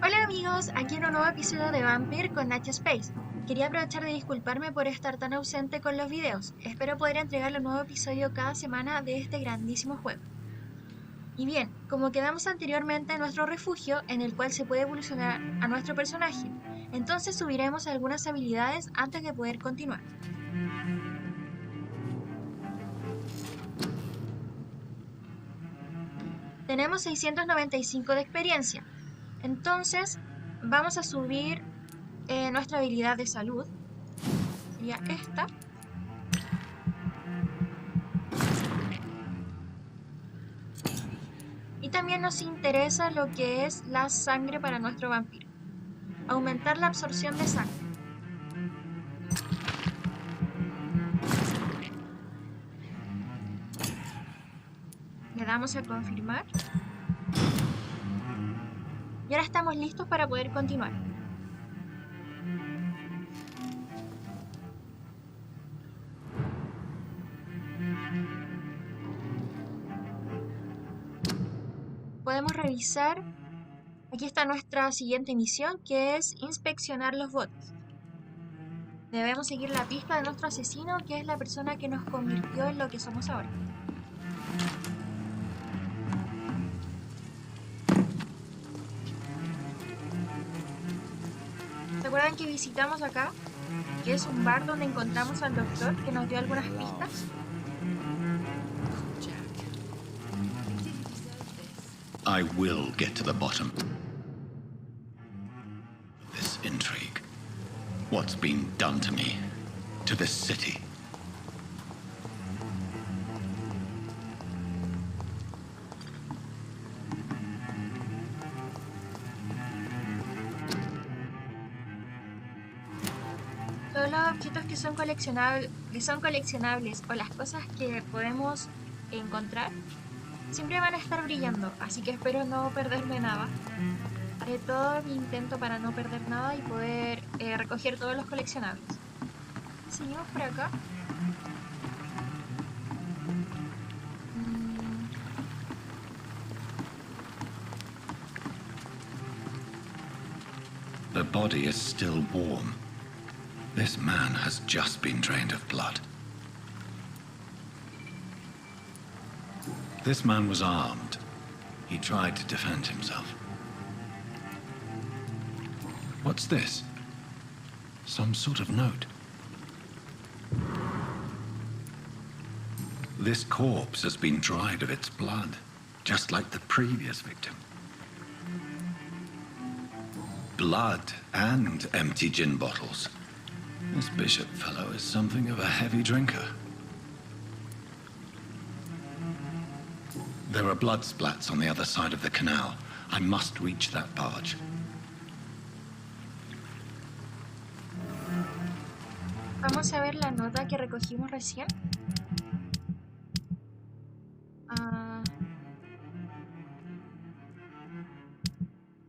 Hola amigos, aquí en un nuevo episodio de Vampyr con Nacho Space. Quería aprovechar de disculparme por estar tan ausente con los videos. Espero poder entregarle un nuevo episodio cada semana de este grandísimo juego. Y bien, como quedamos anteriormente en nuestro refugio, en el cual se puede evolucionar a nuestro personaje, entonces subiremos algunas habilidades antes de poder continuar. Tenemos 695 de experiencia, entonces vamos a subir nuestra habilidad de salud. Sería esta. Y también nos interesa lo que es la sangre para nuestro vampiro. Aumentar la absorción de sangre. Le damos a confirmar. Y ahora estamos listos para poder continuar. Podemos revisar. Aquí está nuestra siguiente misión, que es inspeccionar los botes. Debemos seguir la pista de nuestro asesino, que es la persona que nos convirtió en lo que somos ahora. ¿Se acuerdan que visitamos acá? Que es un bar donde encontramos al doctor que nos dio algunas pistas. I will get to the bottom of this intrigue. What's been done to me, to this city? Todos los objetos que son coleccionables o las cosas que podemos encontrar siempre van a estar brillando, así que espero no perderme nada. Haré todo mi intento para no perder nada y poder recoger todos los coleccionables. Seguimos por acá. The body is still warm. This man has just been drained of blood. This man was armed. He tried to defend himself. What's this? Some sort of note. This corpse has been dried of its blood, just like the previous victim. Blood and empty gin bottles. This bishop fellow is something of a heavy drinker. There are blood splats on the other side of the canal. I must reach that barge. Vamos a ver la nota que recogimos recién.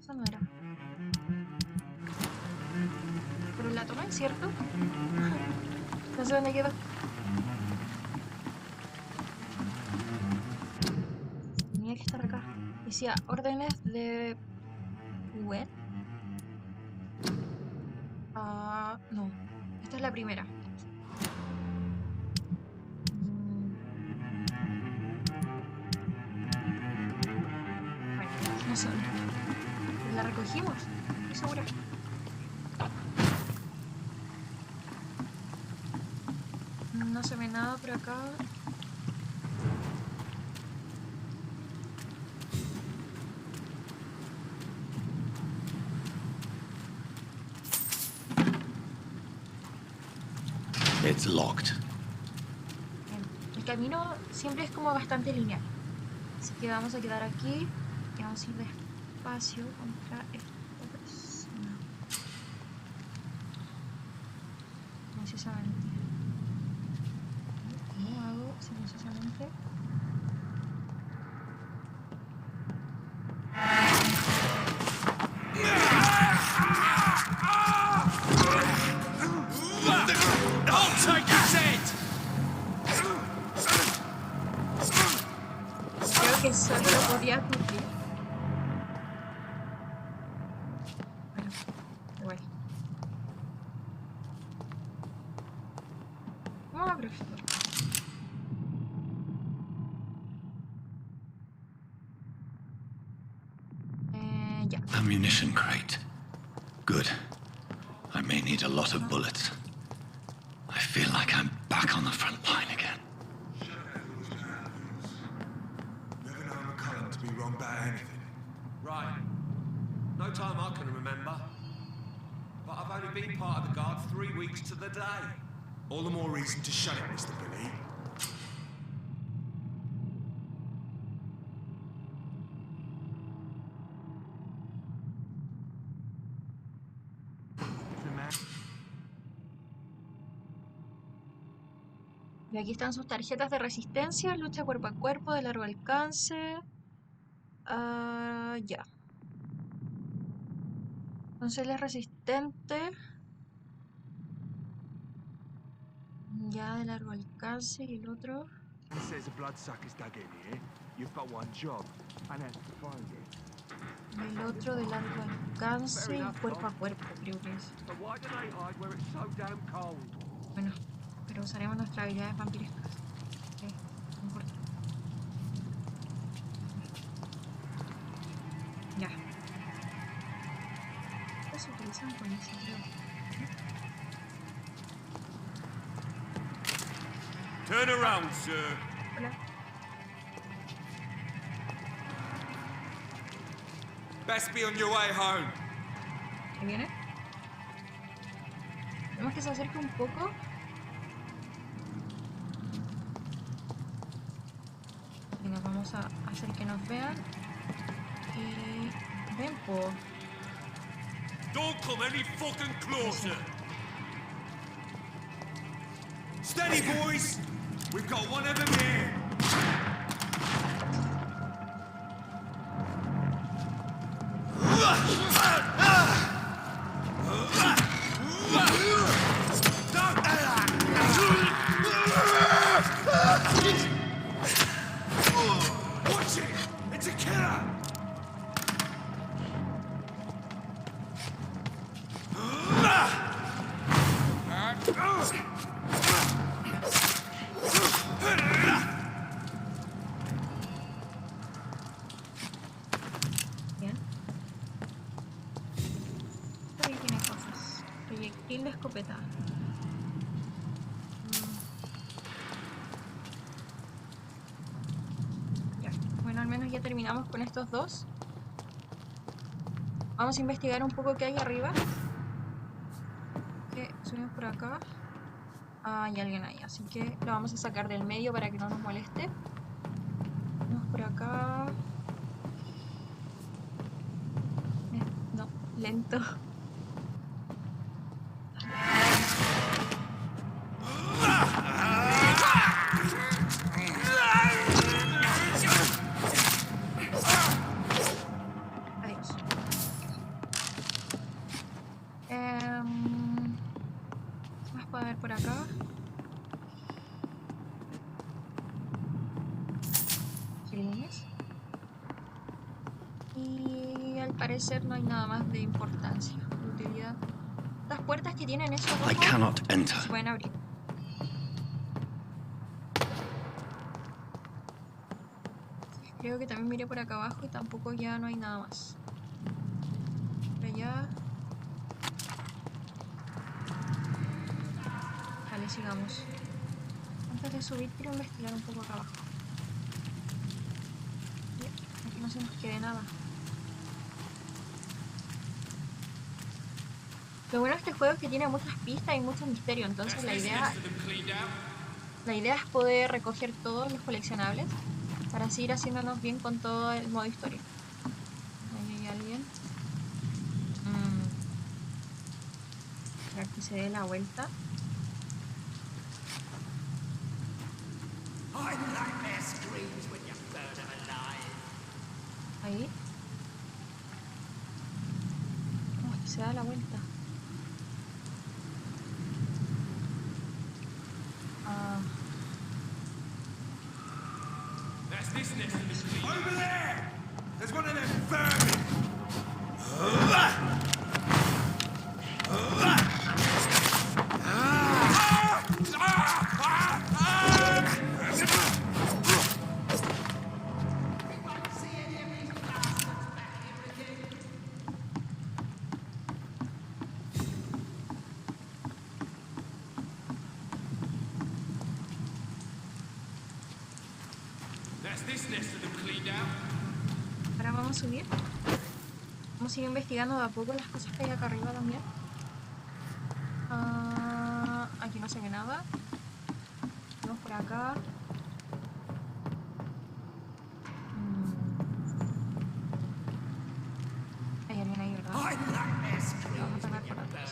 Eso no era. Pero la tomé, ¿cierto? No sé dónde quedó. Tenía que estar acá. Decía órdenes de web. No. Esta es la primera. Bueno, no sé. ¿La recogimos? Estoy segura. No se ve nada por acá. It's locked. El camino siempre es como bastante lineal. Así que vamos a quedar aquí y vamos a ir despacio contra esta persona. Silenciosamente. ¿Cómo hago silenciosamente? Creo que solo lo podía cumplir. Ya. Ammunition crate. Good. I may need a lot of bullets. I feel like I'm back on the front line again. Never known McCullum to be wrong about anything. Right. No time I can remember. But I've only been part of the guard 3 weeks to the day. All the more reason to shut it, Mr. Billy. Y aquí están sus tarjetas de resistencia, lucha cuerpo a cuerpo, de largo alcance. Ya. Entonces él es resistente. Ya, de largo alcance. Y el otro. Says a bloodsucker's dug in here. You've got one job, and that's to find it. El otro de largo alcance y cuerpo a cuerpo, creo que es. But why do they hide where it's so damn cold? Bueno, pero usaremos nuestras habilidades vampirescas. Ok, no importa. Ya. Estos se utilizan con ese, creo. Turn around, sir. Hola. Best be on your way home. ¿Qué viene? Tenemos que se acerque un poco. Y nos vamos a hacer que nos vean. Y... ven, po. Don't come any fucking closer. Steady, boys! We've got one of them here! Watch it! It's a killer! Bien. Ahí tiene cosas. Proyectil de escopeta. Ya. Bueno, al menos ya terminamos con estos dos. Vamos a investigar un poco qué hay arriba. Que subimos por acá. Ah, hay alguien ahí, así que lo vamos a sacar del medio para que no nos moleste. Vamos por acá. No, lento. Adiós. ¿Qué más puede haber por acá? Jardines. Y al parecer no hay nada más de importancia, de utilidad. Las puertas que tienen esos I ojos cannot enter. se pueden abrir. Creo que también miré por acá abajo y tampoco ya no hay nada más. Por allá. Vale, sigamos. Antes de subir quiero investigar un poco acá abajo. Aquí no se nos quede nada. Lo bueno de este juego es que tiene muchas pistas y mucho misterio, entonces la idea es poder recoger todos los coleccionables para seguir haciéndonos bien con todo el modo historia. Ahí hay alguien. Para que se dé la vuelta. Ahí. Oh, que se da la vuelta. Over there! There's one of them vermin! nest of them cleaned out? Ahora vamos a subir. Vamos a ir investigando de a poco las cosas que hay acá arriba también. Aquí no se ve nada. Vamos por acá. Hay alguien ahí, ¿verdad? Vamos a atacar por atrás.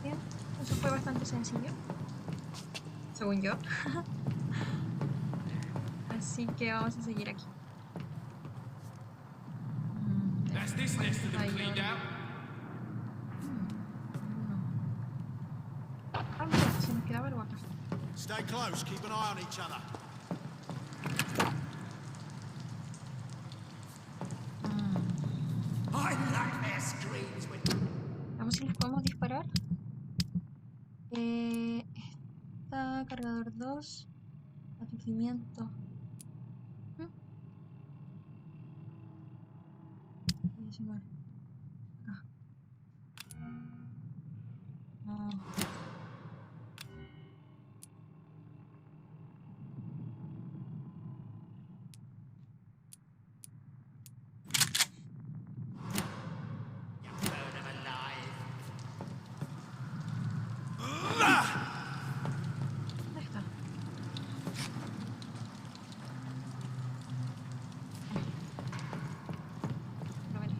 Bien, eso fue bastante sencillo, según yo. Así que vamos a seguir aquí. That's this nest of them cleaned out. Ah, mira, se nos quedaba algo acá. Stay close, keep an eye on each other. Vamos si les podemos disparar. Está cargador 2. Aturdimiento. Sí, bueno. Acá. No. ¿Dónde está? Lo veré.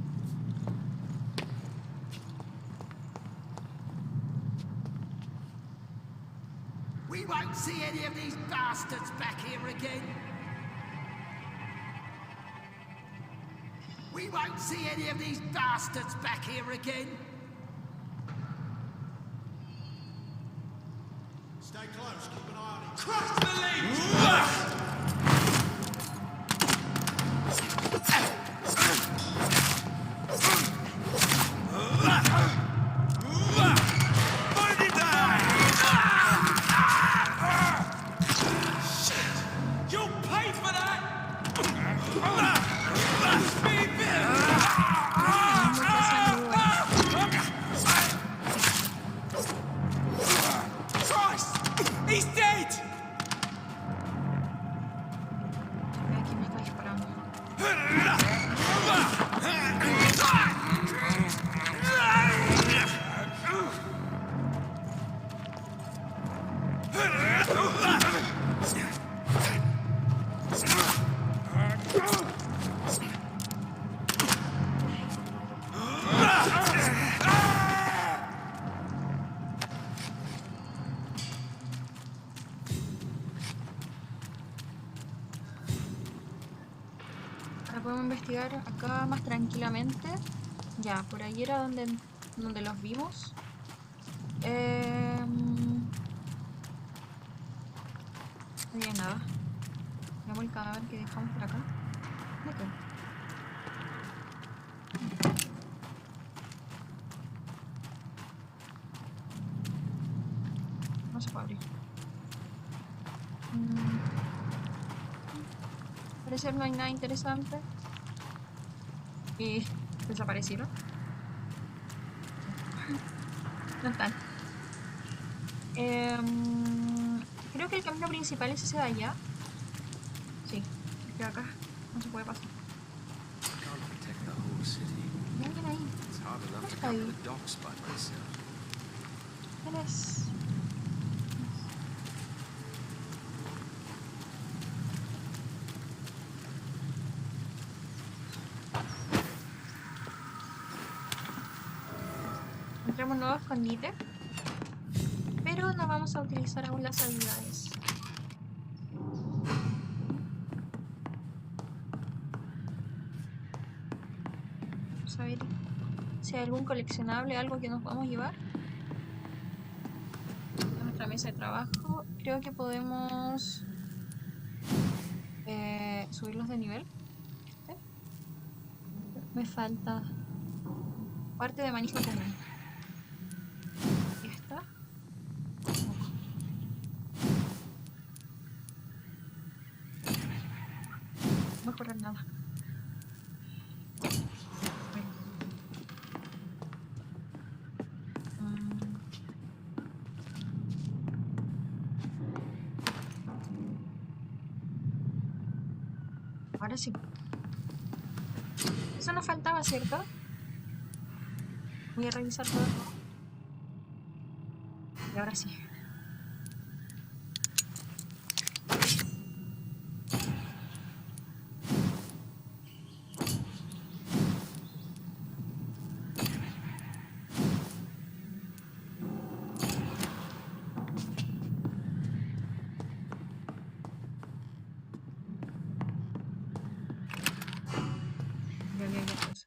We won't see any of these bastards back here again. We won't see any of these bastards back here again. Stay close, keep an eye on each other. Crush the leaves! You'll pay for that! Christ! He's dead! Aquí me está disparando. Ahora podemos investigar acá más tranquilamente. Ya, por ahí era donde los vimos. No había nada. Veamos el cadáver que dejamos por acá. ¿Dónde quedó? No se puede abrir. Al parecer no hay nada interesante. Y desaparecieron. No están. Creo que el camino principal es ese de allá. Sí, es que acá no se puede pasar. Can't protect the whole city. ¿Hay alguien ahí? It's hard enough to Está cover ahí. the docks by myself. ¿Quién es? Encontramos un nuevo escondite, pero no vamos a utilizar aún las habilidades. Vamos a ver si hay algún coleccionable, algo que nos podamos llevar. En nuestra mesa de trabajo creo que podemos subirlos de nivel. Me falta parte de manejo común. mejorar nada. Ahora sí. Eso nos faltaba, ¿cierto? Voy a revisar todo. Y ahora sí. Ya, pues.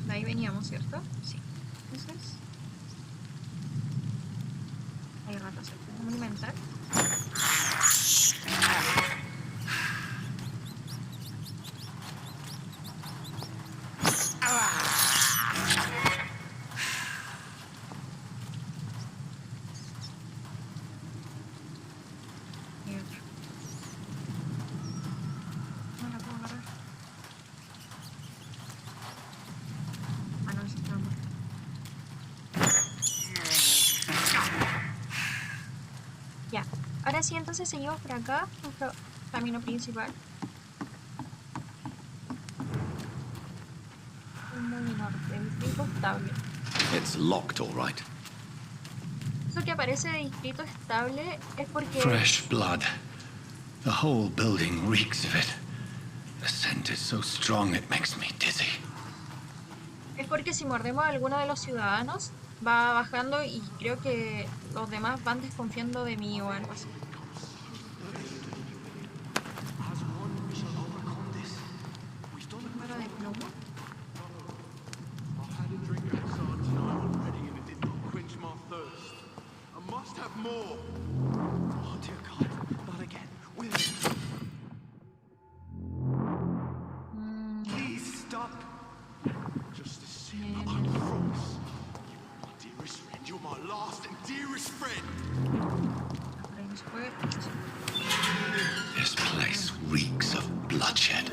De ahí veníamos, ¿cierto? Sí. Entonces... hay ratas, ¿cierto? Vamos a alimentar. Y otra. No la puedo agarrar. Ah, no, esa está muerta. Ya. Ahora sí, entonces seguimos por acá. Nuestro camino principal. Muy norte. Distrito estable. It's locked, all right. Eso que aparece de distrito estable es porque... Fresh blood. The whole building reeks of it. The scent is so strong it makes me dizzy. Es porque si mordemos a alguno de los ciudadanos, va bajando y creo que los demás van desconfiando de mí o algo así. Número de plomo. I had a drink of Hassan tonight already and it did not quench my thirst. I must have more. Oh dear God, not again. Please stop. Just a sin, I promise. You are my dearest friend. You're my last and dearest friend. Por ahí no se puede. This place reeks of bloodshed.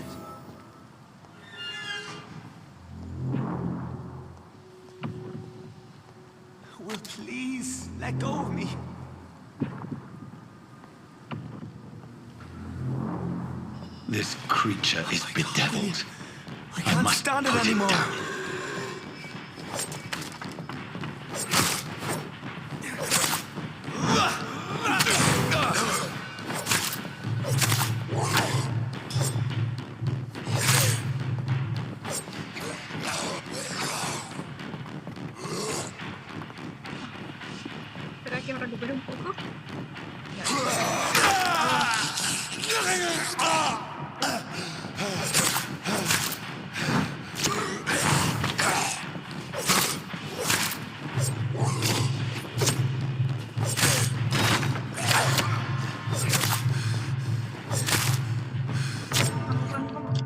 Will please let go of me. This creature is bedeviled. I can't must stand it put anymore. down. Espera que me recupere un poco.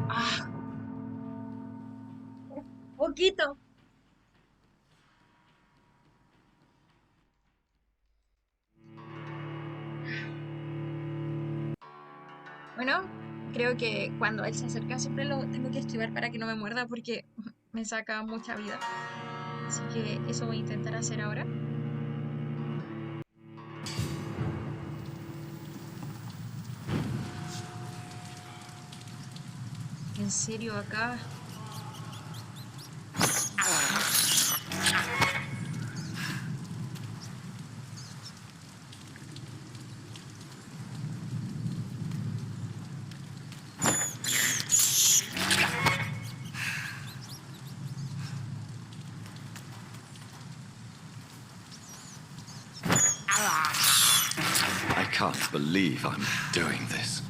Ah. Poquito. Bueno, creo que cuando él se acerca siempre lo tengo que esquivar para que no me muerda porque me saca mucha vida. Así que eso voy a intentar hacer ahora. En serio, acá. I can't believe I'm doing this.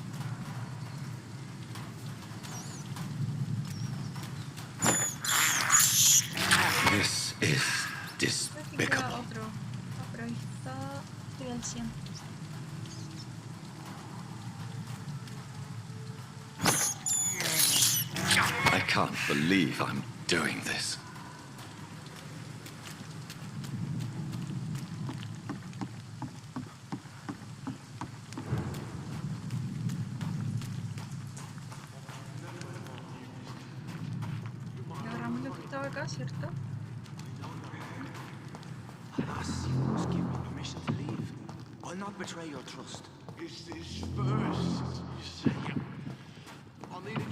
This is Creo que queda despicable. otro. Ah, pero ahí está. Estoy al 100. I can't believe I'm doing this. estaba acá, ¿cierto? Alas, you must give me permission to leave. I'll not betray your trust. Is this first, you say? I'll need it.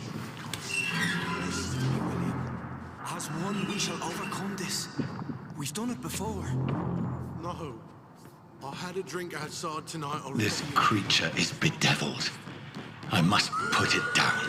Listen to me, William. As one, we shall overcome this. We've done it before. No. I had a drink outside tonight already. This creature is bedeviled. I must put it down.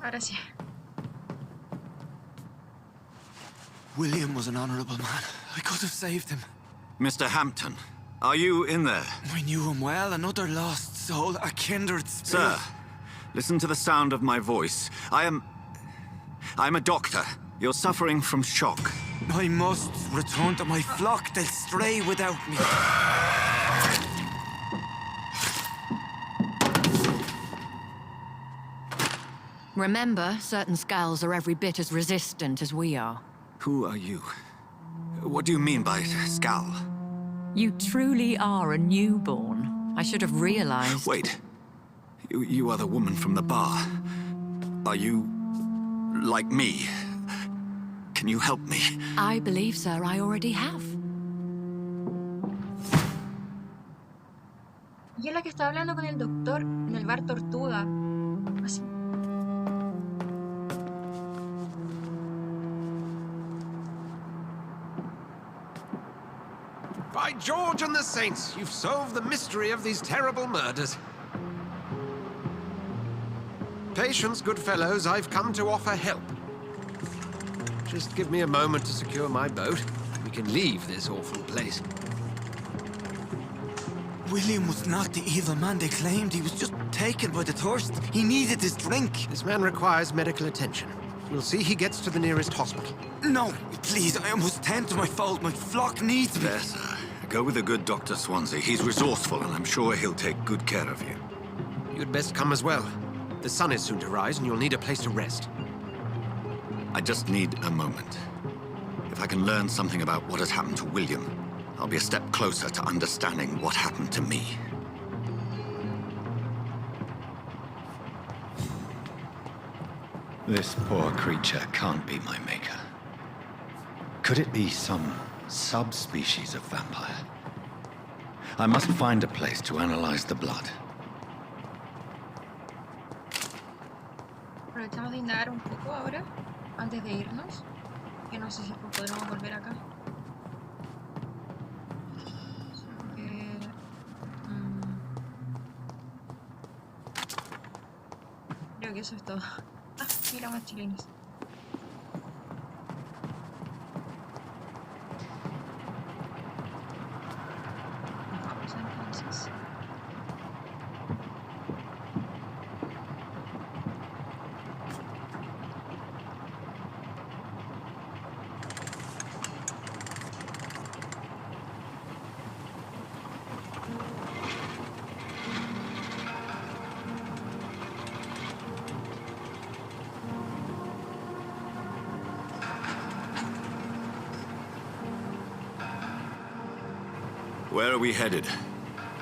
Ahora sí. William was an honorable man. I could have saved him. Mr. Hampton, are you in there? I knew him well, another lost soul, a kindred spirit. Sir, listen to the sound of my voice. I'm a doctor. You're suffering from shock. I must return to my flock. They'll stray without me. Remember, certain skulls are every bit as resistant as we are. Who are you? What do you mean by skull? You truly are a newborn. I should have realized. Wait. You are the woman from the bar. Are you... like me? Can you help me? I believe, sir, I already have. Y es la que está hablando con el doctor en el bar Tortuga. Así. By George and the Saints, you've solved the mystery of these terrible murders. Patience, good fellows, I've come to offer help. Just give me a moment to secure my boat. We can leave this awful place. William was not the evil man they claimed. He was just taken by the thirst. He needed his drink. This man requires medical attention. We'll see he gets to the nearest hospital. No, please, I must tend to my fold. My flock needs me. There, sir. Go with the good Dr. Swansea. He's resourceful, and I'm sure he'll take good care of you. You'd best come as well. The sun is soon to rise, and you'll need a place to rest. I just need a moment. If I can learn something about what has happened to William, I'll be a step closer to understanding what happened to me. This poor creature can't be my maker. Could it be some subspecies of vampire? I must find a place to analyze the blood. Aprovechamos de indagar un poco ahora, antes de irnos. Que no sé si podremos volver acá. Creo que eso es todo. Ah, mira, más chilenos. Vamos entonces. Where are we headed?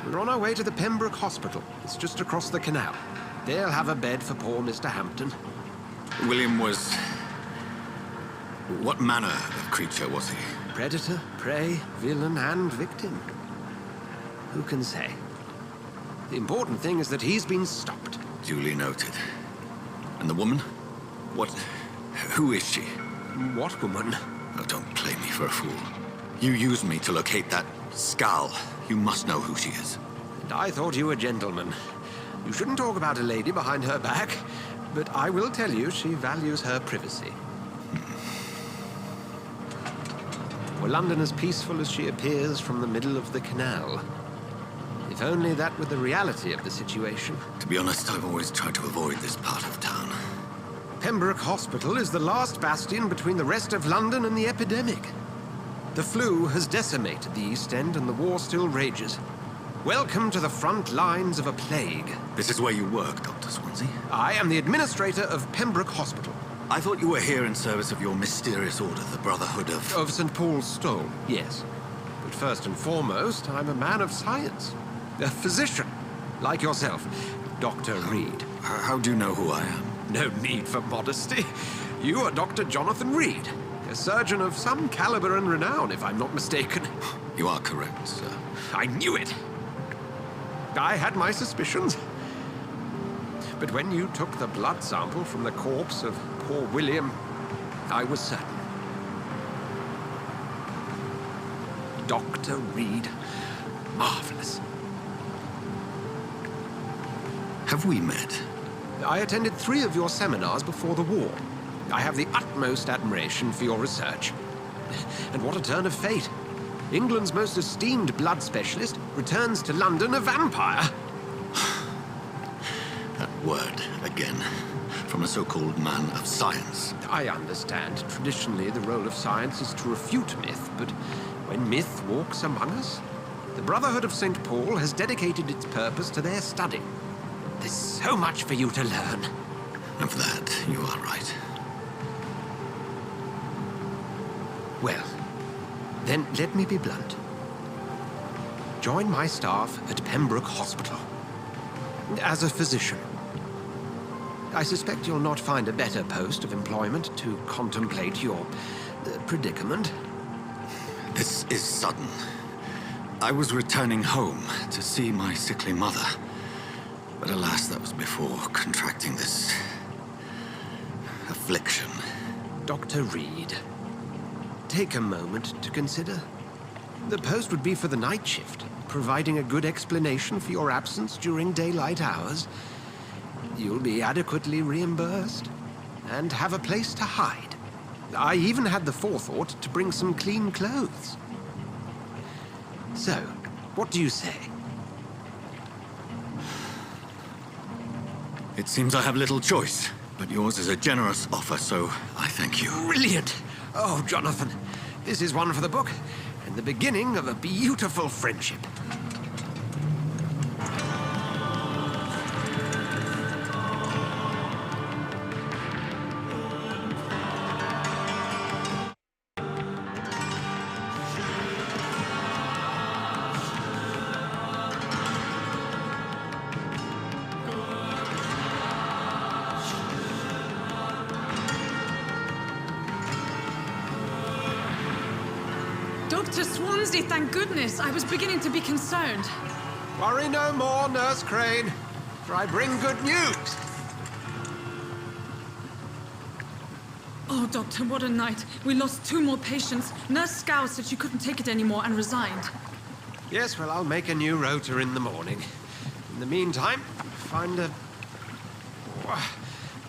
We're on our way to the Pembroke Hospital. It's just across the canal. They'll have a bed for poor Mr. Hampton. William was... what manner of creature was he? Predator, prey, villain, and victim. Who can say? The important thing is that he's been stopped. Duly noted. And the woman? What... who is she? What woman? Oh, don't play me for a fool. You used me to locate that skull. You must know who she is. And I thought you a gentleman. You shouldn't talk about a lady behind her back, but I will tell you she values her privacy. Were London as peaceful as she appears from the middle of the canal? If only that were the reality of the situation. To be honest, I've always tried to avoid this part of town. Pembroke Hospital is the last bastion between the rest of London and the epidemic. The flu has decimated the East End and the war still rages. Welcome to the front lines of a plague. This is where you work, Dr. Swansea? I am the administrator of Pembroke Hospital. I thought you were here in service of your mysterious order, the Brotherhood of... Of St. Paul's Stole, yes. But first and foremost, I'm a man of science. A physician, like yourself, Dr. Reed. How do you know who I am? No need for modesty. You are Dr. Jonathan Reed, a surgeon of some caliber and renown, if I'm not mistaken. You are correct, sir. I knew it. I had my suspicions. But when you took the blood sample from the corpse of poor William, I was certain. Dr. Reed. Marvelous. Have we met? I attended 3 of your seminars before the war. I have the utmost admiration for your research. And what a turn of fate. England's most esteemed blood specialist returns to London a vampire. That word, again, from a so-called man of science. I understand. Traditionally, the role of science is to refute myth, but when myth walks among us, the Brotherhood of St. Paul has dedicated its purpose to their study. There's so much for you to learn. Of that, you are right. Well, then let me be blunt. Join my staff at Pembroke Hospital. As a physician. I suspect you'll not find a better post of employment to contemplate your predicament. This is sudden. I was returning home to see my sickly mother. But alas, that was before contracting this... affliction. Dr. Reed, take a moment to consider. The post would be for the night shift, providing a good explanation for your absence during daylight hours. You'll be adequately reimbursed and have a place to hide. I even had the forethought to bring some clean clothes. So, what do you say? It seems I have little choice, but yours is a generous offer, so I thank you. Brilliant! Oh, Jonathan, this is one for the book, and the beginning of a beautiful friendship. Dr. Swansea, thank goodness. I was beginning to be concerned. Worry no more, Nurse Crane, for I bring good news. Oh, Doctor, what a night. We lost 2 more patients. Nurse Scow said she couldn't take it anymore and resigned. Yes, well, I'll make a new rota in the morning. In the meantime, find a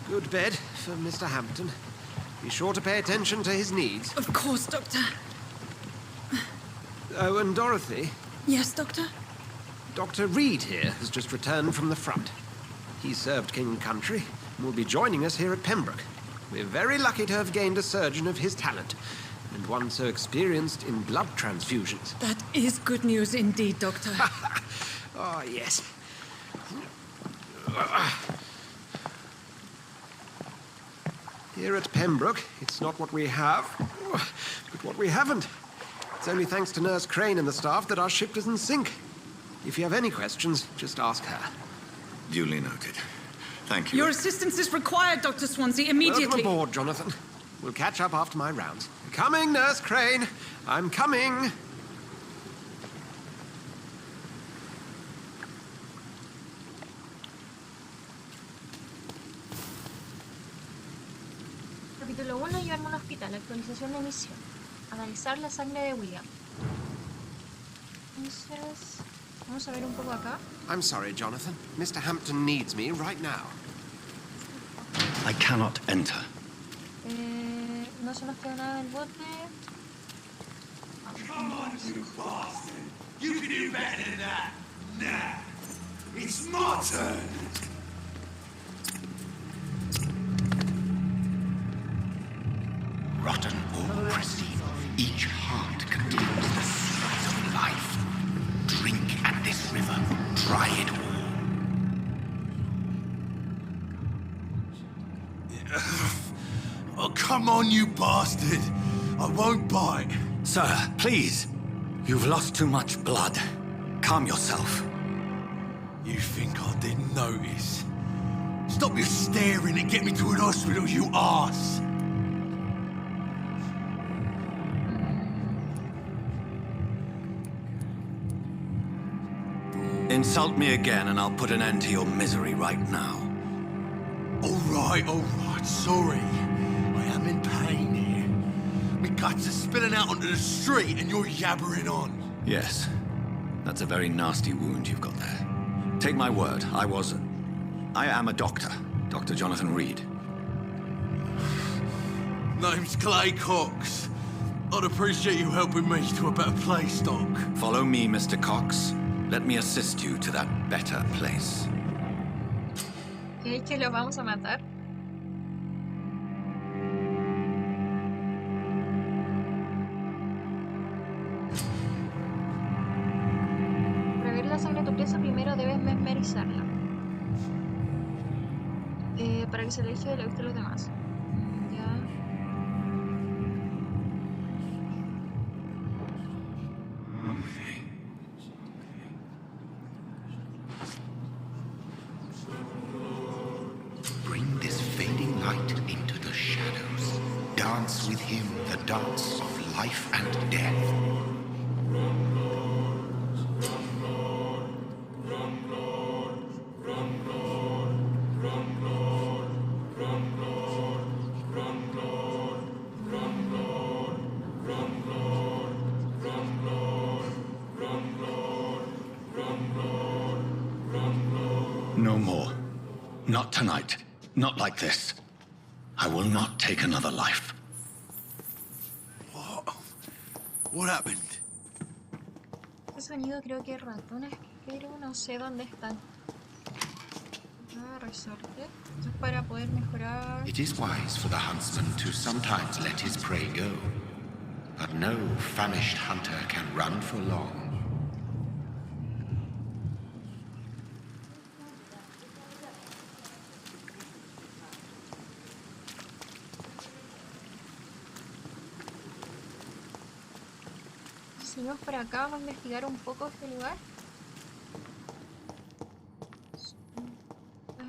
good bed for Mr. Hampton. Be sure to pay attention to his needs. Of course, Doctor. Oh, and Dorothy, Yes, Doctor? Dr. Reed here has just returned from the front. He served King and Country and will be joining us here at Pembroke. We're very lucky to have gained a surgeon of his talent, and one so experienced in blood transfusions. That is good news indeed, Doctor. Oh, yes. Here at Pembroke, it's not what we have, but what we haven't. It's only thanks to Nurse Crane and the staff that our ship doesn't sink. If you have any questions, just ask her. Duly noted. Thank you. Your assistance is required, Dr. Swansea, immediately. Welcome aboard, Jonathan. We'll catch up after my rounds. Coming, Nurse Crane. I'm coming. Capítulo 1. Llevarme a un hospital. Actualización de misión. Analizar la sangre de William. Entonces, vamos a ver un poco acá. I'm sorry, Jonathan. Mr. Hampton needs me right now. I cannot enter. No se nos queda nada del bote. Come on, you bastard! You can do better than that! Now, it's my turn. Rotten or pristine, each heart contains the sweat of life. Drink at this river, try it all. Oh, come on, you bastard! I won't bite. Sir, please. You've lost too much blood. Calm yourself. You think I didn't notice? Stop your staring and get me to an hospital, you arse! Insult me again and I'll put an end to your misery right now. All right, sorry. I am in pain here. My guts are spilling out onto the street and you're yabbering on. Yes. That's a very nasty wound you've got there. Take my word, I am a doctor. Dr. Jonathan Reed. Name's Clay Cox. I'd appreciate you helping me to a better place, Doc. Follow me, Mr. Cox. Let me assist you to that better place. ¿Crees que los vamos a matar? Para ver la sangre de tu presa primero debes mesmerizarla. Para que se le deje de le guste a los demás. Ya. Bring this fading light into the shadows. Dance with him the dance of life and death. No more. Not tonight. Not like this. I will not take another life. What happened? Ese sonido creo que es ratones, pero no sé dónde están. Resorte. Esto es para poder mejorar. It is wise for the huntsman to sometimes let his prey go. But no famished hunter can run for long. Si vamos por acá, vamos a investigar un poco este lugar.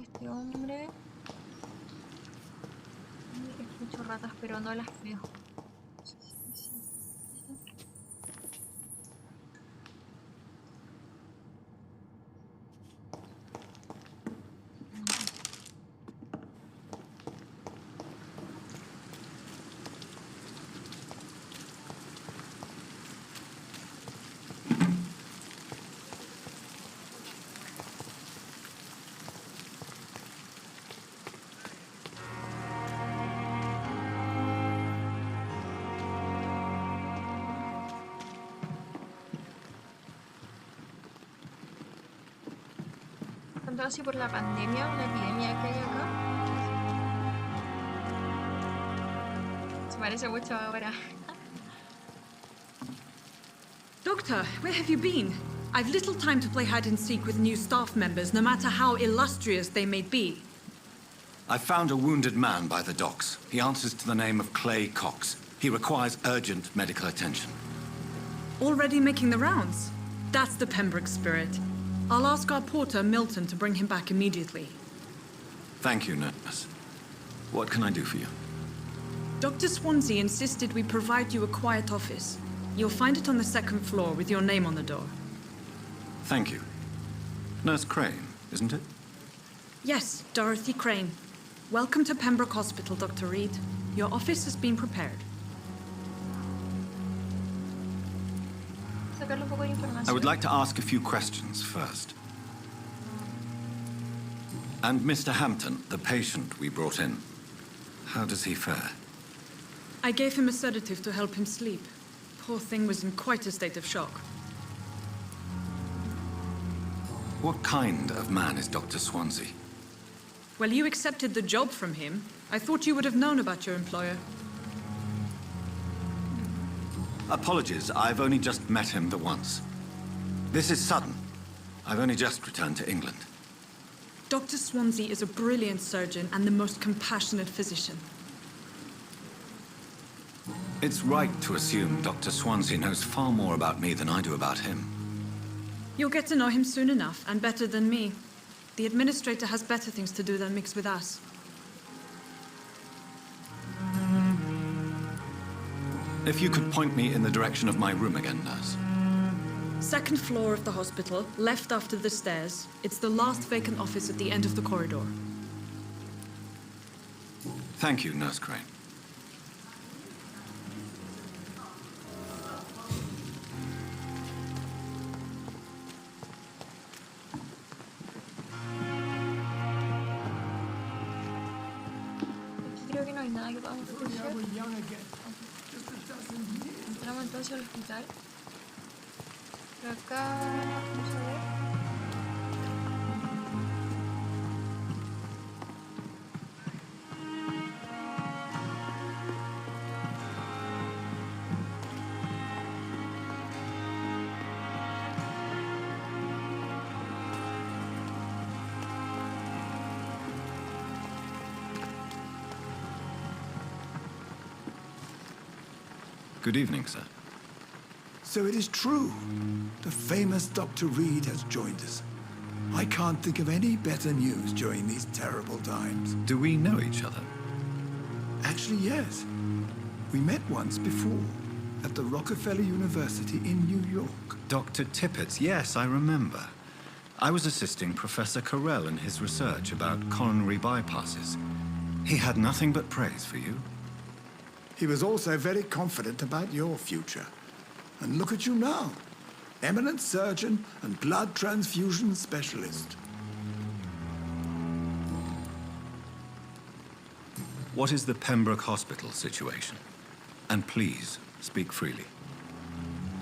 Este hombre. Escucho ratas, pero no las veo. Tanto así por la pandemia, una epidemia que hay acá. Se parece mucho ahora. Doctor, where have you been? I've little time to play hide and seek with new staff members, no matter how illustrious they may be. I found a wounded man by the docks. He answers to the name of Clay Cox. He requires urgent medical attention. Already making the rounds? That's the Pembroke spirit. I'll ask our porter, Milton, to bring him back immediately. Thank you, nurse. What can I do for you? Dr. Swansea insisted we provide you a quiet office. You'll find it on the second floor with your name on the door. Thank you. Nurse Crane, isn't it? Yes, Dorothy Crane. Welcome to Pembroke Hospital, Dr. Reed. Your office has been prepared. Sacarle un poco de información. I would like to ask a few questions first. And Mr. Hampton, the patient we brought in, how does he fare? I gave him a sedative to help him sleep. Poor thing was in quite a state of shock. What kind of man is Dr. Swansea? Well, you accepted the job from him. I thought you would have known about your employer. Apologies, I've only just met him the once. This is sudden. I've only just returned to England. Dr. Swansea is a brilliant surgeon and the most compassionate physician. It's right to assume Dr. Swansea knows far more about me than I do about him. You'll get to know him soon enough, and better than me. The administrator has better things to do than mix with us. If you could point me in the direction of my room again, nurse. Second floor of the hospital, left after the stairs. It's the last vacant office at the end of the corridor. Thank you, Nurse Crane. Aquí creo que no hay nada que podamos hacer. Entramos entonces al hospital. Por acá, vamos a ver. Good evening, sir. So it is true. The famous Dr. Reed has joined us. I can't think of any better news during these terrible times. Do we know each other? Actually, yes. We met once before, at the Rockefeller University in New York. Dr. Tippett, yes, I remember. I was assisting Professor Carell in his research about coronary bypasses. He had nothing but praise for you. He was also very confident about your future. And look at you now. Eminent surgeon and blood transfusion specialist. What is the Pembroke Hospital situation? And please, speak freely.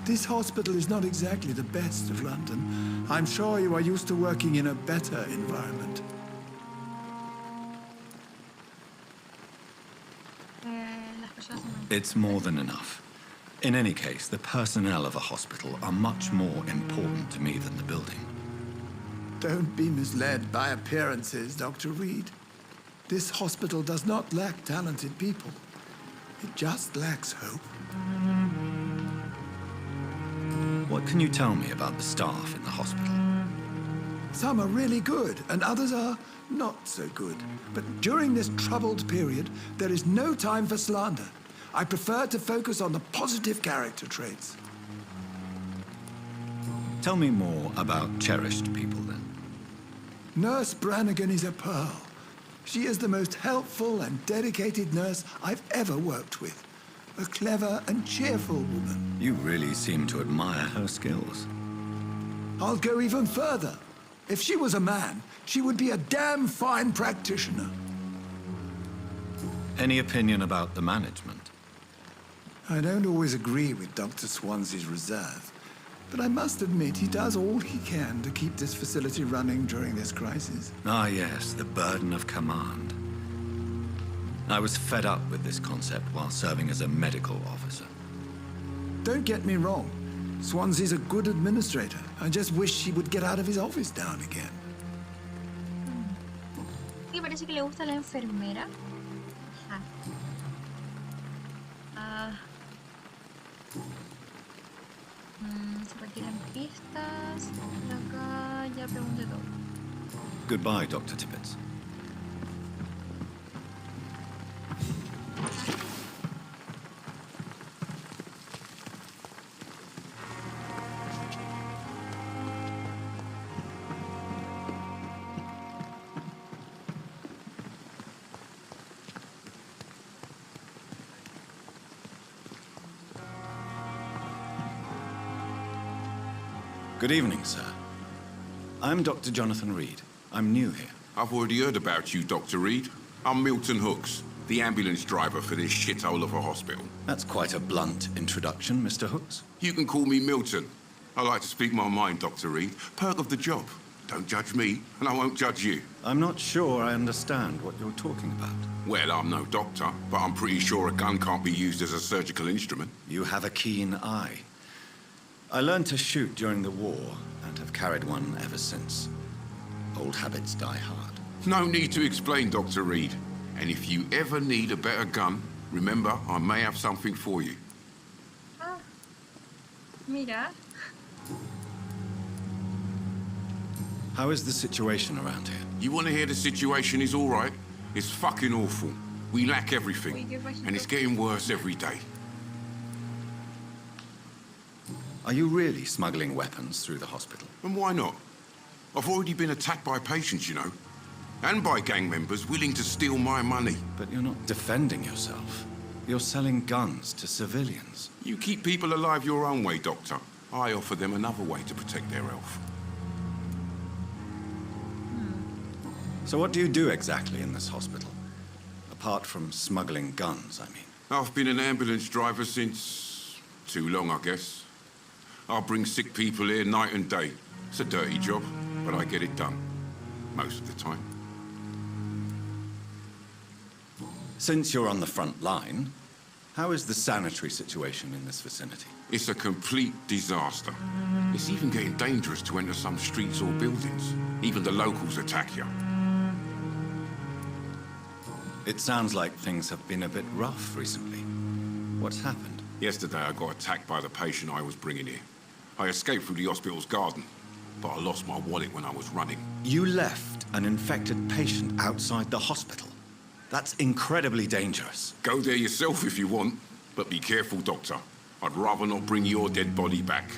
This hospital is not exactly the best of London. I'm sure you are used to working in a better environment. It's more than enough. In any case, the personnel of a hospital are much more important to me than the building. Don't be misled by appearances, Dr. Reed. This hospital does not lack talented people. It just lacks hope. What can you tell me about the staff in the hospital? Some are really good, and others are not so good. But during this troubled period, there is no time for slander. I prefer to focus on the positive character traits. Tell me more about cherished people, then. Nurse Brannigan is a pearl. She is the most helpful and dedicated nurse I've ever worked with. A clever and cheerful woman. You really seem to admire her skills. I'll go even further. If she was a man, she would be a damn fine practitioner. Any opinion about the management? I don't always agree with Dr. Swansea's reserve, but I must admit he does all he can to keep this facility running during this crisis. Ah, yes, the burden of command. I was fed up with this concept while serving as a medical officer. Don't get me wrong. Swansea's a good administrator. I just wish he would get out of his office now and again. Sí, parece que le gusta la enfermera. Se retiran pistas. Por acá ya pregunté todo. Goodbye, Dr. Tippett. Good evening, sir. I'm Dr. Jonathan Reed. I'm new here. I've already heard about you, Dr. Reed. I'm Milton Hooks, the ambulance driver for this shithole of a hospital. That's quite a blunt introduction, Mr. Hooks. You can call me Milton. I like to speak my mind, Dr. Reed. Perk of the job. Don't judge me, and I won't judge you. I'm not sure I understand what you're talking about. Well, I'm no doctor, but I'm pretty sure a gun can't be used as a surgical instrument. You have a keen eye. I learned to shoot during the war, and have carried one ever since. Old habits die hard. No need to explain, Dr. Reed. And if you ever need a better gun, remember, I may have something for you. Ah, mira. How is the situation around here? You want to hear the situation is all right? It's fucking awful. We lack everything, Uy, qué bajito. and it's getting worse every day. Are you really smuggling weapons through the hospital? And why not? I've already been attacked by patients, you know. And by gang members willing to steal my money. But you're not defending yourself. You're selling guns to civilians. You keep people alive your own way, Doctor. I offer them another way to protect their health. So what do you do exactly in this hospital? Apart from smuggling guns, I mean. I've been an ambulance driver since... too long, I guess. I bring sick people here night and day. It's a dirty job, but I get it done. Most of the time. Since you're on the front line, how is the sanitary situation in this vicinity? It's a complete disaster. It's even getting dangerous to enter some streets or buildings. Even the locals attack you. It sounds like things have been a bit rough recently. What's happened? Yesterday I got attacked by the patient I was bringing here. I escaped through the hospital's garden, but I lost my wallet when I was running. You left an infected patient outside the hospital? That's incredibly dangerous. Go there yourself if you want, but be careful, Doctor. I'd rather not bring your dead body back.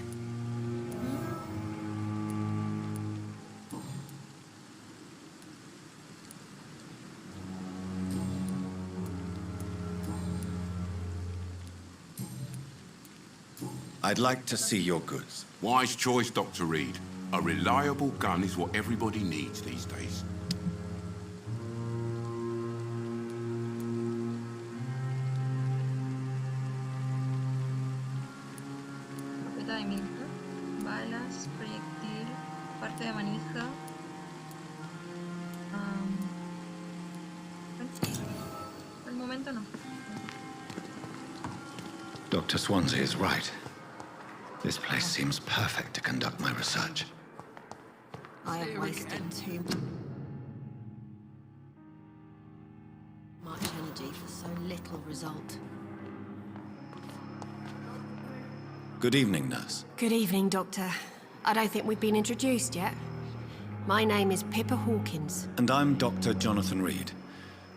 I'd like to see your goods. Wise choice, Dr. Reed. A reliable gun is what everybody needs these days. Carpeta de milka, balas, proyectil, parte de manija. Bueno, por el momento no. Dr. Swansea is right. This place seems perfect to conduct my research. I have wasted too much energy for so little result. Good evening, nurse. Good evening, Doctor. I don't think we've been introduced yet. My name is Pippa Hawkins. And I'm Dr. Jonathan Reed.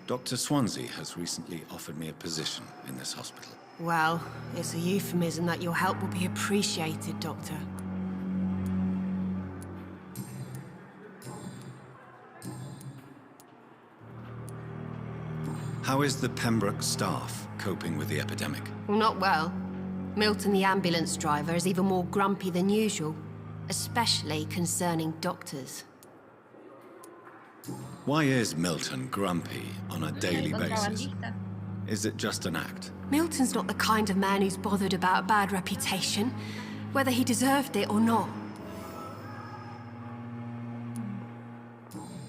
Dr. Swansea has recently offered me a position in this hospital. Well, it's a euphemism that your help will be appreciated, Doctor. How is the Pembroke staff coping with the epidemic? Well, not well. Milton, the ambulance driver, is even more grumpy than usual, especially concerning doctors. Why is Milton grumpy on a daily basis? Is it just an act? Milton's not the kind of man who's bothered about a bad reputation, whether he deserved it or not.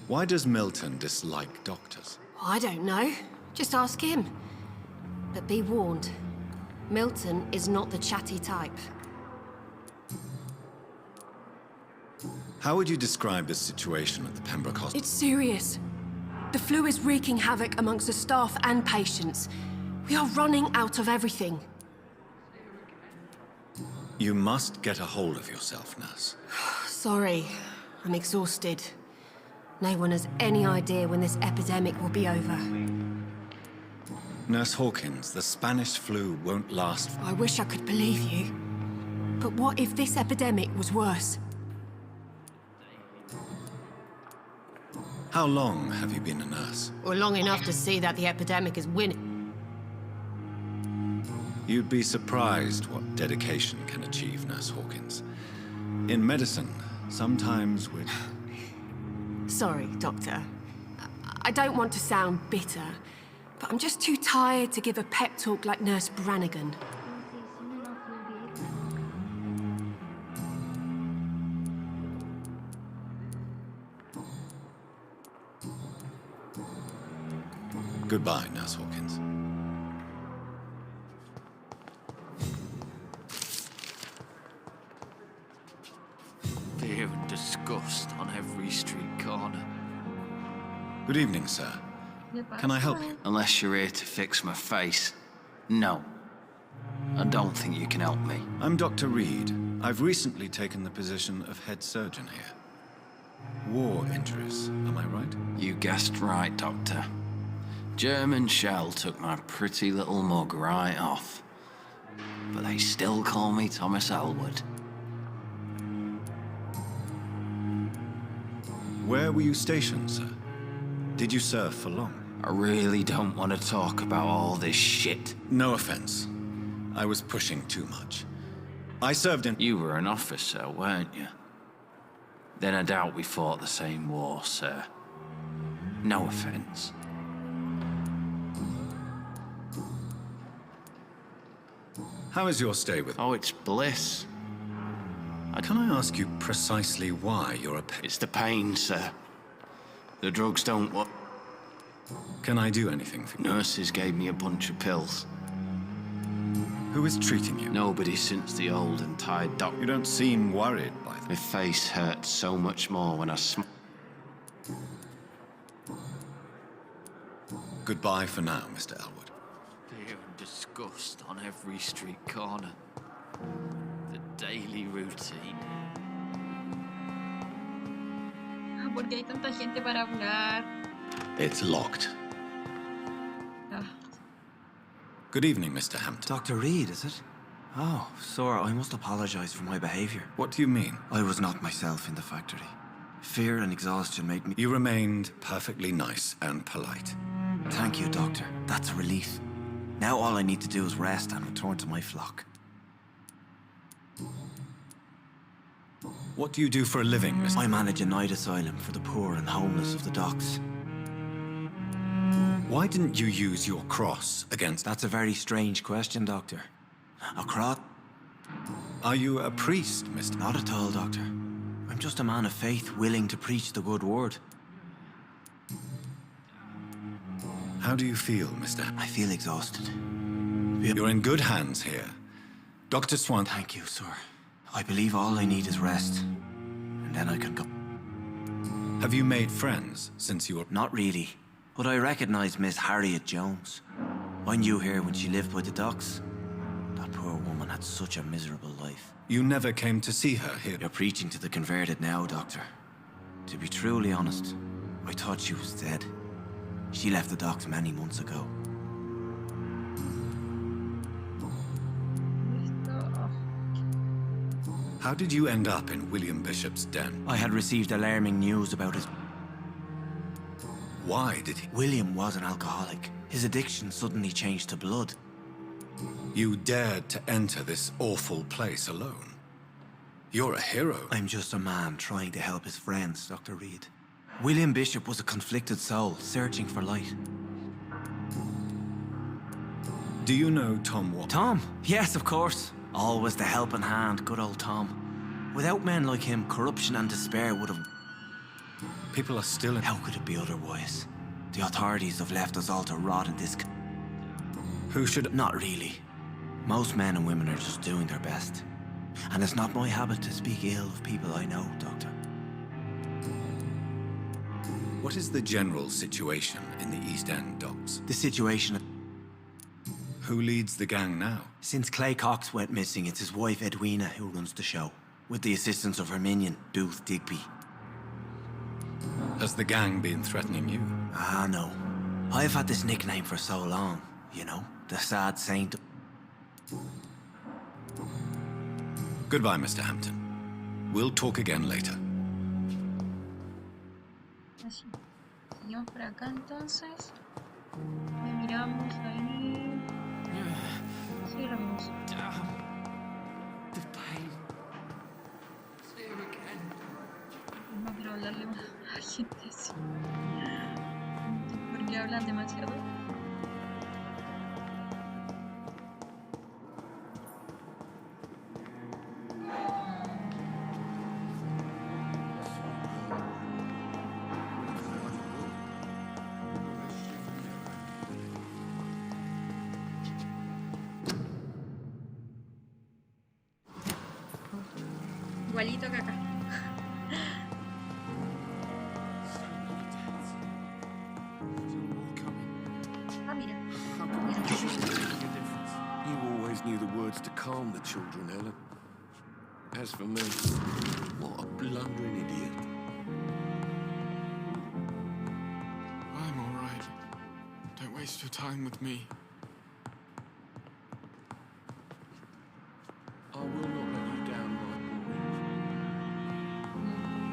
Why does Milton dislike doctors? I don't know. Just ask him. But be warned, Milton is not the chatty type. How would you describe the situation at the Pembroke Hospital? It's serious. The flu is wreaking havoc amongst the staff and patients. We are running out of everything. You must get a hold of yourself, nurse. Sorry, I'm exhausted. No one has any idea when this epidemic will be over. Nurse Hawkins, the Spanish flu won't last. I wish I could believe you. But what if this epidemic was worse? How long have you been a nurse? Or long enough to see that the epidemic is winning. You'd be surprised what dedication can achieve, Nurse Hawkins. In medicine, sometimes we're... Sorry, Doctor. I don't want to sound bitter, but I'm just too tired to give a pep talk like Nurse Brannigan. Goodbye, Nurse Hawkins. Fear and disgust on every street corner. Good evening, sir. Can I help you? Unless you're here to fix my face. No. I don't think you can help me. I'm Dr. Reed. I've recently taken the position of head surgeon here. War injuries, am I right? You guessed right, Doctor. German shell took my pretty little mug right off. But they still call me Thomas Elwood. Where were you stationed, sir? Did you serve for long? I really don't want to talk about all this shit. No offense. I was pushing too much. I served in... You were an officer, weren't you? Then I doubt we fought the same war, sir. No offense. How is your stay with... Oh, it's bliss. Can I ask you precisely why you're a... It's the pain, sir. The drugs don't work. Can I do anything for you? Nurses gave me a bunch of pills. Who is treating you? Nobody since the old and tired doctor. You don't seem worried by them. My face hurts so much more when I Goodbye for now, Mr. Elwood. Fear and disgust on every street corner. The daily routine. ¿Por qué hay tanta gente para hablar? It's locked. Good evening, Mr. Hampton. Dr. Reed, is it? Oh, sir, I must apologize for my behavior. What do you mean? I was not myself in the factory. Fear and exhaustion made me... You remained perfectly nice and polite. Thank you, Doctor. That's a relief. Now all I need to do is rest and return to my flock. What do you do for a living, Mr. I manage a night asylum for the poor and homeless of the docks. Why didn't you use your cross against... That's a very strange question, Doctor. A cross? Are you a priest, Mr. Not at all, Doctor. I'm just a man of faith willing to preach the good word. How do you feel, Mr. I feel exhausted. You're in good hands here. Dr. Swan... Thank you, sir. I believe all I need is rest. And then I can go. Have you made friends since you were... Not really. But I recognize Miss Harriet Jones. I knew her when she lived by the docks. That poor woman had such a miserable life. You never came to see her here? You're preaching to the converted now, Doctor. To be truly honest, I thought she was dead. She left the docks many months ago. How did you end up in William Bishop's den? I had received alarming news about his... Why did he... William was an alcoholic. His addiction suddenly changed to blood. You dared to enter this awful place alone. You're a hero. I'm just a man trying to help his friends, Dr. Reed. William Bishop was a conflicted soul, searching for light. Do you know Tom Watt? Tom? Yes, of course. Always the helping hand, good old Tom. Without men like him, corruption and despair would have... People are still in... How could it be otherwise? The authorities have left us all to rot in this... Who should... Not really. Most men and women are just doing their best. And it's not my habit to speak ill of people I know, Doctor. What is the general situation in the East End docks? The situation... Who leads the gang now? Since Clay Cox went missing, it's his wife Edwina who runs the show, with the assistance of her minion, Booth Digby. Has the gang been threatening you? Ah, no. I've had this nickname for so long, you know, the sad saint. Goodbye, Mr. Hampton. We'll talk again later. Así. Seguimos por acá entonces. Miramos ahí. Sigamos. The pain. It's here again. No quiero hablarle más a gente así. ¿Por qué hablan demasiado? igualito que acá. Ah, mira. You always knew the words to calm the children, Ellen. As for me, what a blundering idiot. I'm all right. Don't waste your time with me. I will not let you down, my boy.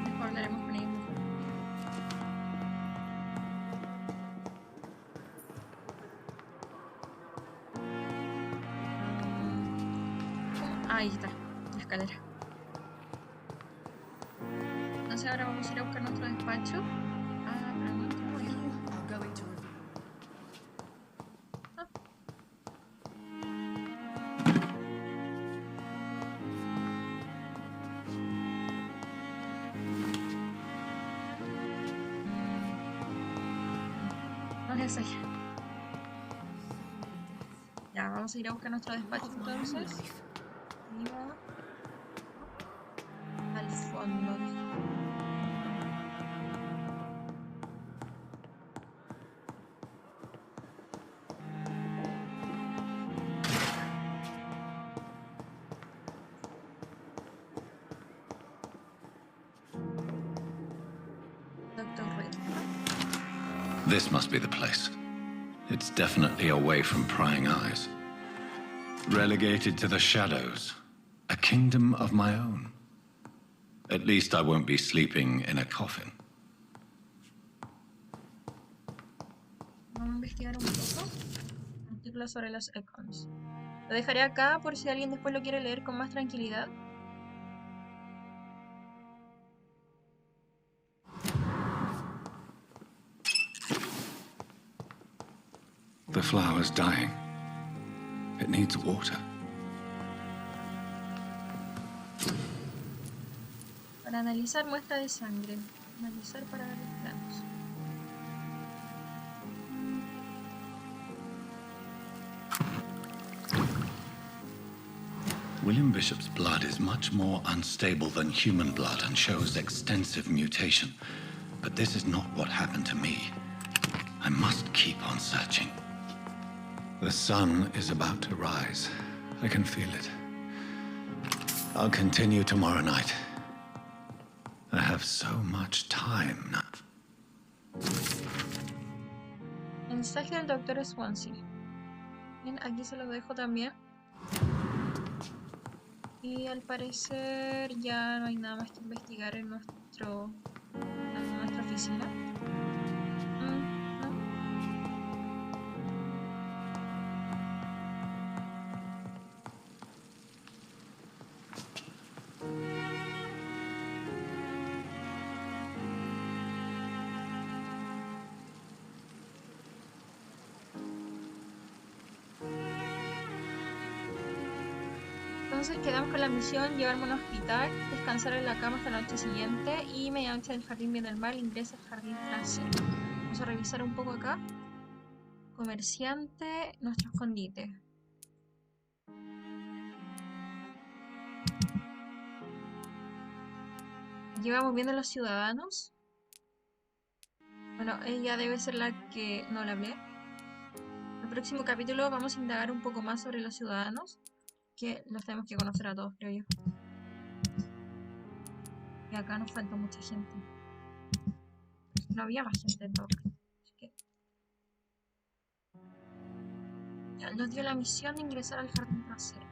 Mejor hablaremos con ellos. Ahí está, la escalera. Entonces ahora vamos a ir a buscar nuestro despacho. Ah, pero no tengo ahí. Ah. No es esa. Ya, vamos a ir a buscar nuestro despacho entonces. Arriba. Al fondo. Doctor Red. This must be the place. It's definitely away from prying eyes. Relegated to the shadows. A kingdom of my own. At least I won't be sleeping in a coffin. Vamos a investigar un poco. Artículos sobre los econs. Lo dejaré acá por si alguien después lo quiere leer con más tranquilidad. The flower's dying. It needs water. Para analizar muestra de sangre. Analizar para ver los planos. William Bishop's blood is much more unstable than human blood and shows extensive mutation. But this is not what happened to me. I must keep on searching. The sun is about to rise. I can feel it. I'll continue tomorrow night. I have so much time now. Mensaje del Dr. Swansea. Bien, aquí se lo dejo también. Y al parecer ya no hay nada más que investigar en nuestra oficina. Entonces quedamos con la misión, llevarme a un hospital, descansar en la cama hasta la noche siguiente y medianoche del jardín bien del mal ingresa al jardín trasero. Vamos a revisar un poco acá. Comerciante, nuestro escondite. Aquí vamos viendo a los ciudadanos. Bueno, ella debe ser la que no la hablé. En el próximo capítulo vamos a indagar un poco más sobre los ciudadanos, que los tenemos que conocer a todos, creo yo. Y acá nos falta mucha gente. No había más gente en todo caso. Así que... ya, nos dio la misión de ingresar al jardín trasero.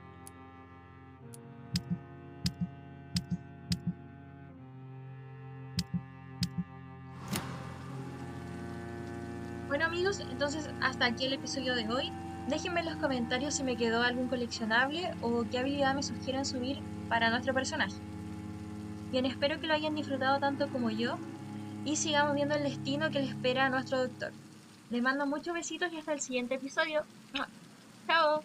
Bueno amigos, entonces hasta aquí el episodio de hoy. Déjenme en los comentarios si me quedó algún coleccionable o qué habilidad me sugieren subir para nuestro personaje. Bien, espero que lo hayan disfrutado tanto como yo y sigamos viendo el destino que le espera a nuestro doctor. Les mando muchos besitos y hasta el siguiente episodio. ¡Chao!